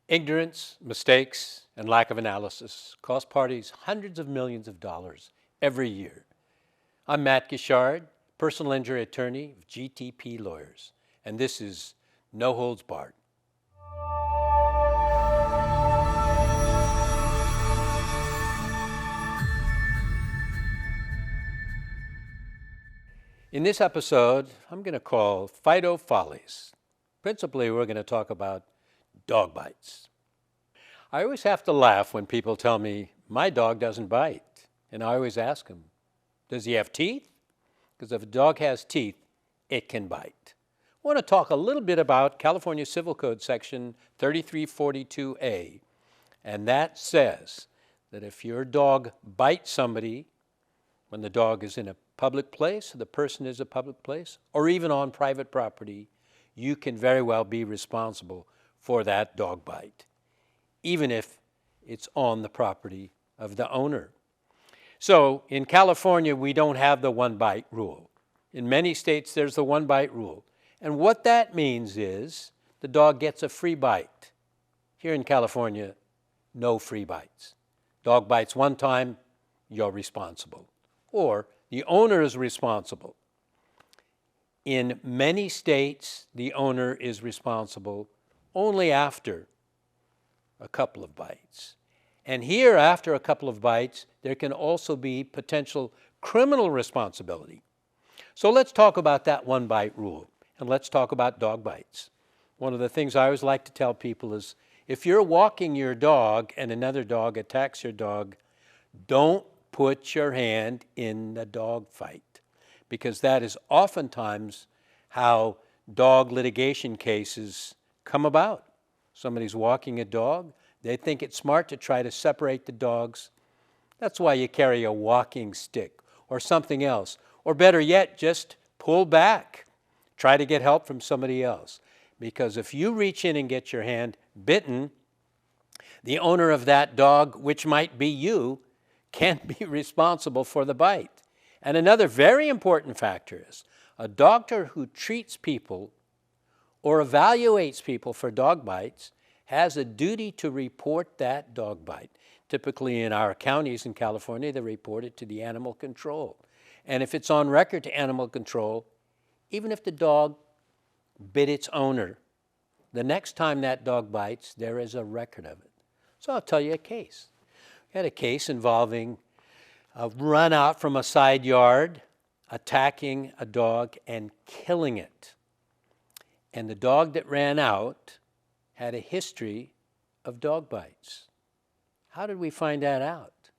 Ignorance, mistakes, and lack of analysis cost parties hundreds of millions of dollars every year. I'm Matt Guichard, personal injury attorney of GTP Lawyers, and this is No Holds Barred. In this episode, I'm going to call Fido Follies. Principally, we're going to talk about dog bites. I always have to laugh when people tell me, my dog doesn't bite. And I always ask them, does he have teeth? Because if a dog has teeth, it can bite. I want to talk a little bit about California Civil Code section 3342A. And that says that if your dog bites somebody when the dog is in a public place, the person is a public place, or even on private property, you can very well be responsible for that dog bite, even if it's on the property of the owner. So in California, we don't have the one bite rule. In many states, there's the one bite rule. And what that means is the dog gets a free bite. Here in California, no free bites. Dog bites one time, you're responsible. Or the owner is responsible. In many states, the owner is responsible only after a couple of bites. And here, after a couple of bites, there can also be potential criminal responsibility. So let's talk about that one bite rule, and let's talk about dog bites. One of the things I always like to tell people is, if you're walking your dog and another dog attacks your dog, don't put your hand in the dog fight, because that is oftentimes how dog litigation cases come about. Somebody's walking a dog, they think it's smart to try to separate the dogs. That's why you carry a walking stick or something else. Or better yet, just pull back. Try to get help from somebody else. Because if you reach in and get your hand bitten, the owner of that dog, which might be you, can't be responsible for the bite. And another very important factor is a doctor who treats people or evaluates people for dog bites has a duty to report that dog bite. Typically in our counties in California, they report it to the animal control. And if it's on record to animal control, even if the dog bit its owner, the next time that dog bites, there is a record of it. So I'll tell you a case. We had a case involving a run out from a side yard, attacking a dog and killing it. And the dog that ran out had a history of dog bites. How did we find that out?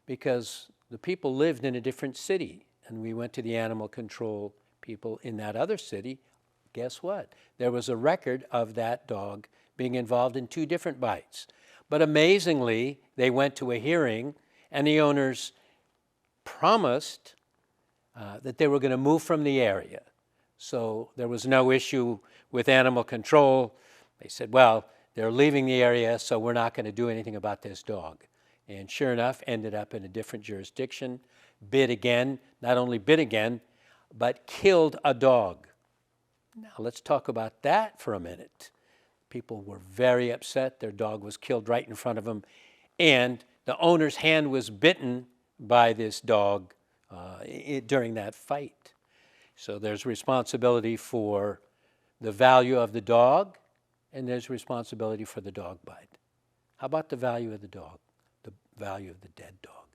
Because the people lived in a different city, and we went to the animal control people in that other city. Guess what? There was a record of that dog being involved in 2 different bites. But amazingly, they went to a hearing, and the owners promised that they were going to move from the area. So there was no issue with animal control. They said, well, they're leaving the area, so we're not going to do anything about this dog. And sure enough, ended up in a different jurisdiction, bit again, not only bit again, but killed a dog. Now let's talk about that for a minute. People were very upset. Their dog was killed right in front of them, and the owner's hand was bitten by this dog during that fight. So there's responsibility for the value of the dog, and there's responsibility for the dog bite. How about the value of the dog? The value of the dead dog.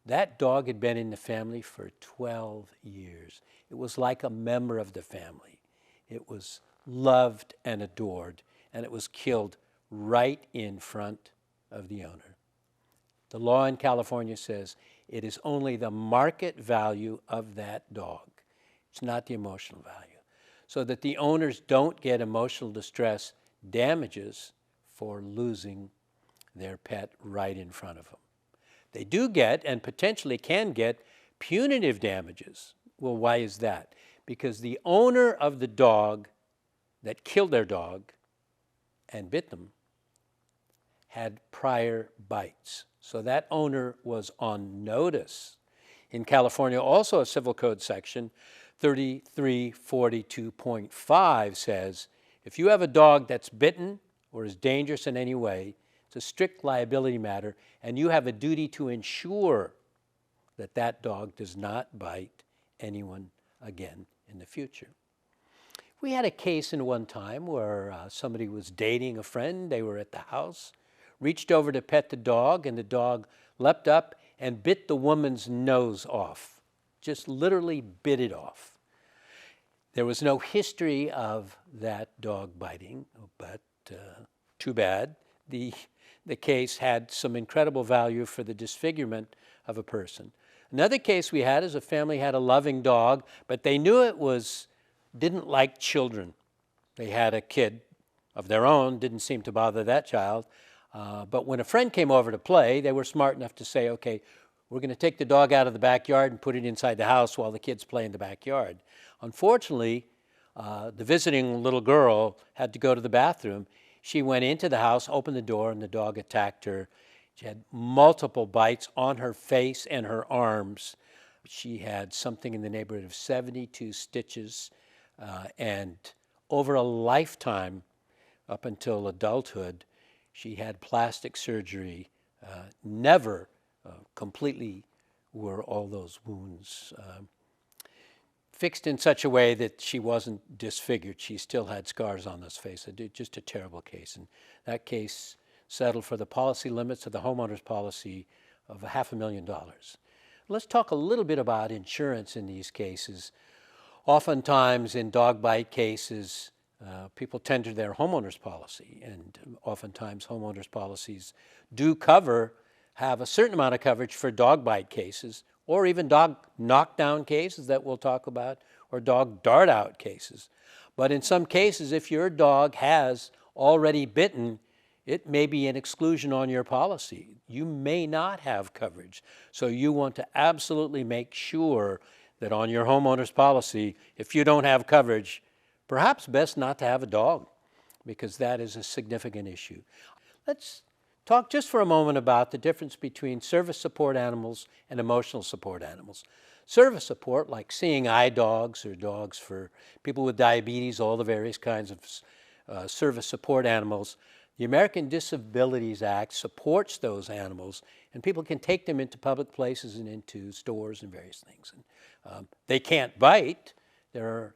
That dog had been in the family for 12 years. It was like a member of the family. It was loved and adored, and it was killed right in front of the owner. The law in California says it is only the market value of that dog. It's not the emotional value. So that the owners don't get emotional distress damages for losing their pet right in front of them. They do get, and potentially can get, punitive damages. Well, why is that? Because the owner of the dog that killed their dog and bit them had prior bites. So that owner was on notice. In California, also a civil code section, 3342.5 says, if you have a dog that's bitten or is dangerous in any way, it's a strict liability matter, and you have a duty to ensure that that dog does not bite anyone again in the future. We had a case in one time where somebody was dating a friend. They were at the house, reached over to pet the dog, and the dog leapt up and bit the woman's nose off, just literally bit it off. There was no history of that dog biting, but too bad. The case had some incredible value for the disfigurement of a person. Another case we had is a family had a loving dog, but they knew it didn't like children. They had a kid of their own, didn't seem to bother that child. But when a friend came over to play, they were smart enough to say, okay, we're going to take the dog out of the backyard and put it inside the house while the kids play in the backyard. Unfortunately, the visiting little girl had to go to the bathroom. She went into the house, opened the door, and the dog attacked her. She had multiple bites on her face and her arms. She had something in the neighborhood of 72 stitches. And over a lifetime, up until adulthood, she had plastic surgery. Never completely were all those wounds fixed in such a way that she wasn't disfigured. She still had scars on this face. Just a terrible case. And that case settled for the policy limits of the homeowner's policy of $500,000. Let's talk a little bit about insurance in these cases. Oftentimes in dog bite cases, people tender their homeowner's policy, and oftentimes homeowners' policies do have a certain amount of coverage for dog bite cases, or even dog knockdown cases that we'll talk about, or dog dart out cases. But in some cases, if your dog has already bitten, it may be an exclusion on your policy. You may not have coverage. So you want to absolutely make sure that on your homeowner's policy, if you don't have coverage, perhaps best not to have a dog, because that is a significant issue. Let's talk just for a moment about the difference between service support animals and emotional support animals. Service support, like seeing eye dogs or dogs for people with diabetes, all the various kinds of service support animals, the American Disabilities Act supports those animals, and people can take them into public places and into stores and various things. And, they can't bite. They're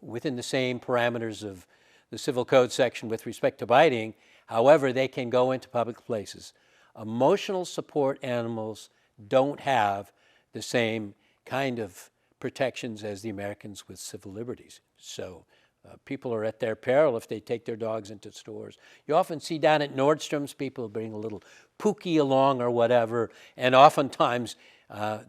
within the same parameters of the Civil Code section with respect to biting. However, they can go into public places. Emotional support animals don't have the same kind of protections as the Americans with civil liberties. So people are at their peril if they take their dogs into stores. You often see down at Nordstrom's, people bring a little Pookie along or whatever, and oftentimes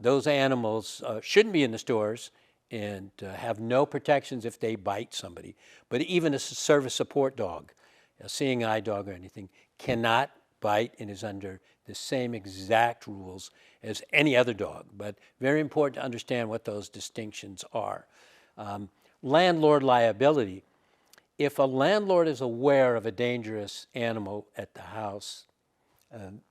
those animals shouldn't be in the stores and have no protections if they bite somebody. But even a service support dog, a seeing eye dog or anything, cannot bite and is under the same exact rules as any other dog. But very important to understand what those distinctions are. Landlord liability. If a landlord is aware of a dangerous animal at the house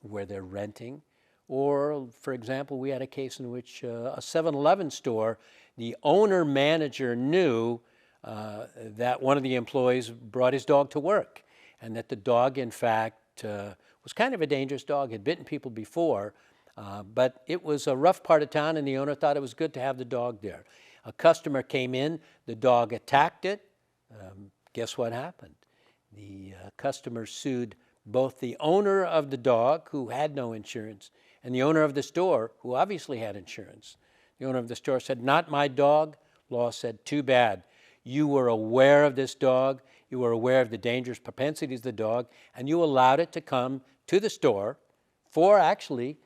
where they're renting, or, for example, we had a case in which a 7-Eleven store, the owner-manager knew that one of the employees brought his dog to work, and that the dog, in fact, was kind of a dangerous dog, had bitten people before, but it was a rough part of town, and the owner thought it was good to have the dog there. A customer came in, the dog attacked it. Guess what happened? The customer sued both the owner of the dog, who had no insurance, and the owner of the store, who obviously had insurance. The owner of the store said, "Not my dog." Law said, "Too bad. You were aware of this dog, you were aware of the dangerous propensities of the dog, and you allowed it to come to the store for actually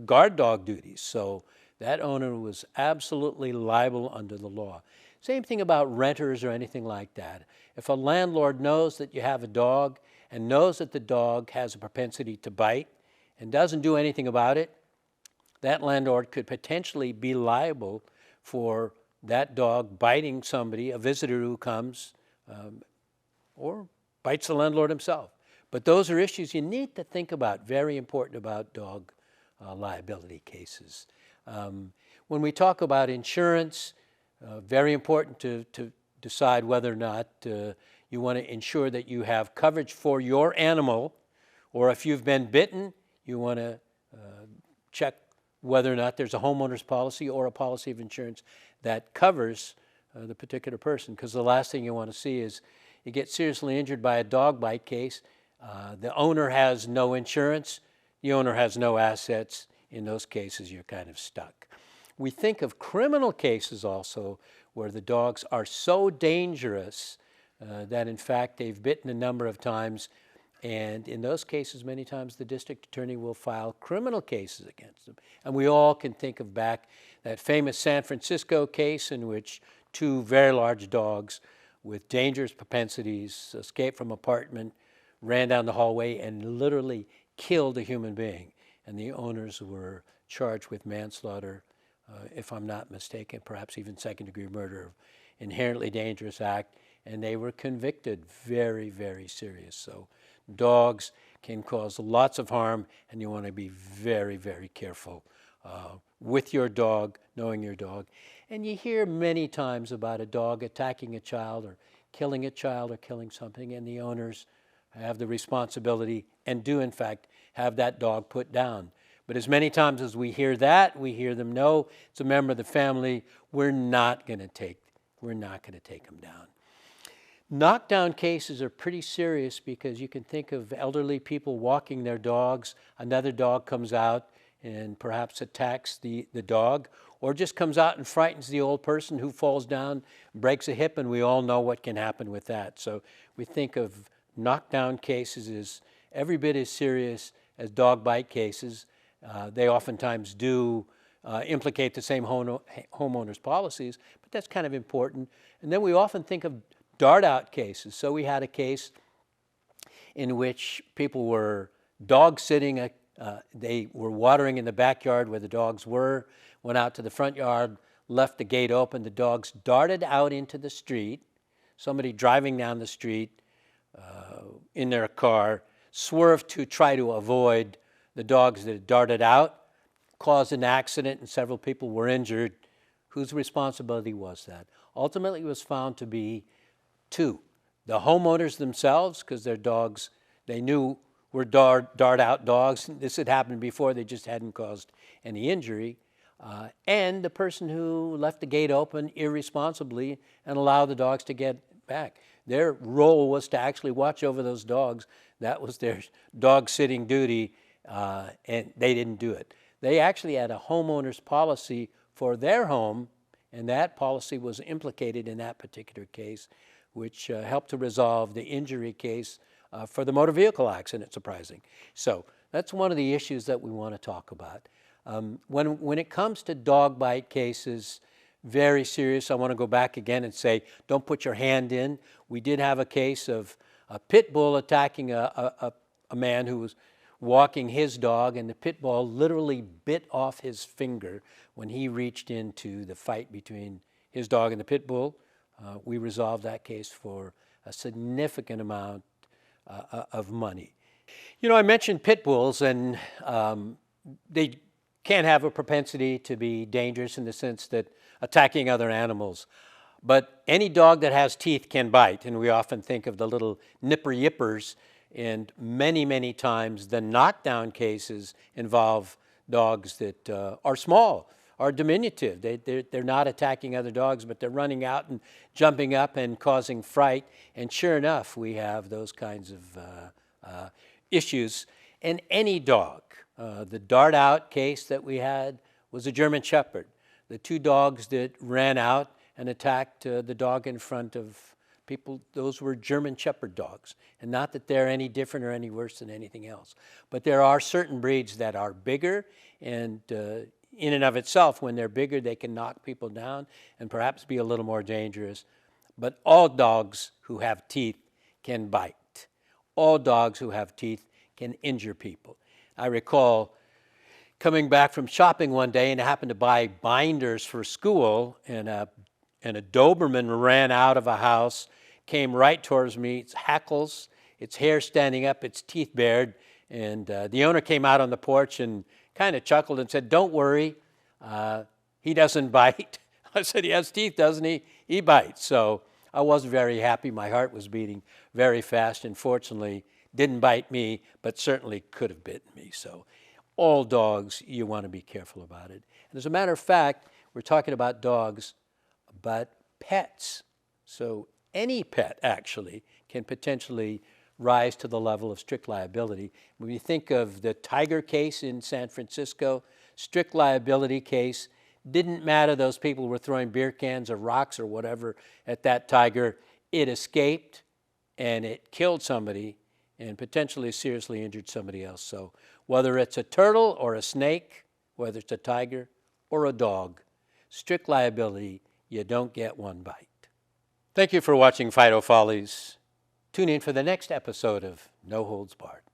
guard dog duties." So that owner was absolutely liable under the law. Same thing about renters or anything like that. If a landlord knows that you have a dog and knows that the dog has a propensity to bite and doesn't do anything about it, that landlord could potentially be liable for that dog biting somebody, a visitor who comes, or bites the landlord himself. But those are issues you need to think about, very important about dog liability cases. When we talk about insurance, very important to decide whether or not You want to ensure that you have coverage for your animal, or if you've been bitten, you want to check whether or not there's a homeowner's policy or a policy of insurance that covers the particular person, because the last thing you want to see is you get seriously injured by a dog bite case. The owner has no insurance, the owner has no assets. In those cases, you're kind of stuck. We think of criminal cases also where the dogs are so dangerous that in fact they've bitten a number of times, and in those cases many times the district attorney will file criminal cases against them. And we all can think of back that famous San Francisco case in which two very large dogs with dangerous propensities escaped from an apartment, ran down the hallway, and literally killed a human being. And the owners were charged with manslaughter, if I'm not mistaken, perhaps even second-degree murder, inherently dangerous act, and they were convicted. Very, very serious. So dogs can cause lots of harm, and you want to be very, very careful with your dog, knowing your dog. And you hear many times about a dog attacking a child or killing something, and the owners have the responsibility and do, in fact, have that dog put down. But as many times as we hear that, we hear them, no, it's a member of the family, we're not going to take them down. Knockdown cases are pretty serious because you can think of elderly people walking their dogs, another dog comes out and perhaps attacks the dog, or just comes out and frightens the old person who falls down, breaks a hip, and we all know what can happen with that. So we think of knockdown cases as every bit as serious as dog bite cases. They oftentimes do implicate the same homeowners' policies, but that's kind of important. And then we often think of dart-out cases. So we had a case in which people were dog-sitting. They were watering in the backyard where the dogs were, went out to the front yard, left the gate open. The dogs darted out into the street. Somebody driving down the street in their car swerved to try to avoid the dogs that had darted out, caused an accident, and several people were injured. Whose responsibility was that? Ultimately, it was found to be two. The homeowners themselves, because their dogs, they knew were dart-out dogs. This had happened before, they just hadn't caused any injury. And the person who left the gate open irresponsibly and allowed the dogs to get back. Their role was to actually watch over those dogs. That was their dog-sitting duty, and they didn't do it. They actually had a homeowner's policy for their home, and that policy was implicated in that particular case, which helped to resolve the injury case for the motor vehicle accident, surprising. So that's one of the issues that we want to talk about. When it comes to dog bite cases, very serious. I want to go back again and say, don't put your hand in. We did have a case of a pit bull attacking a man who was walking his dog, and the pit bull literally bit off his finger when he reached into the fight between his dog and the pit bull. We resolved that case for a significant amount of money. You know, I mentioned pit bulls, and they can have a propensity to be dangerous in the sense that attacking other animals. But any dog that has teeth can bite, and we often think of the little nipper-yippers, and many, many times the knockdown cases involve dogs that are small, are diminutive. They're not attacking other dogs, but they're running out and jumping up and causing fright. And sure enough, we have those kinds of issues. And any dog, the dart-out case that we had was a German Shepherd. The two dogs that ran out and attacked the dog in front of people, those were German Shepherd dogs. And not that they're any different or any worse than anything else. But there are certain breeds that are bigger, and in and of itself, when they're bigger, they can knock people down and perhaps be a little more dangerous. But all dogs who have teeth can bite. All dogs who have teeth can injure people. I recall coming back from shopping one day, and I happened to buy binders for school, and a Doberman ran out of a house, came right towards me, its hackles, its hair standing up, its teeth bared, and the owner came out on the porch and kind of chuckled and said, "Don't worry, he doesn't bite." I said, "He has teeth, doesn't he? He bites." So I wasn't very happy. My heart was beating very fast, and fortunately didn't bite me, but certainly could have bitten me. So all dogs, you want to be careful about it. And as a matter of fact, we're talking about dogs, but pets. So any pet actually can potentially rise to the level of strict liability. When you think of the tiger case in San Francisco, strict liability case, didn't matter, those people were throwing beer cans or rocks or whatever at that tiger. It escaped and it killed somebody and potentially seriously injured somebody else. So whether it's a turtle or a snake, whether it's a tiger or a dog, strict liability, you don't get one bite. Thank you for watching Fido Follies. Tune in for the next episode of No Holds Barred.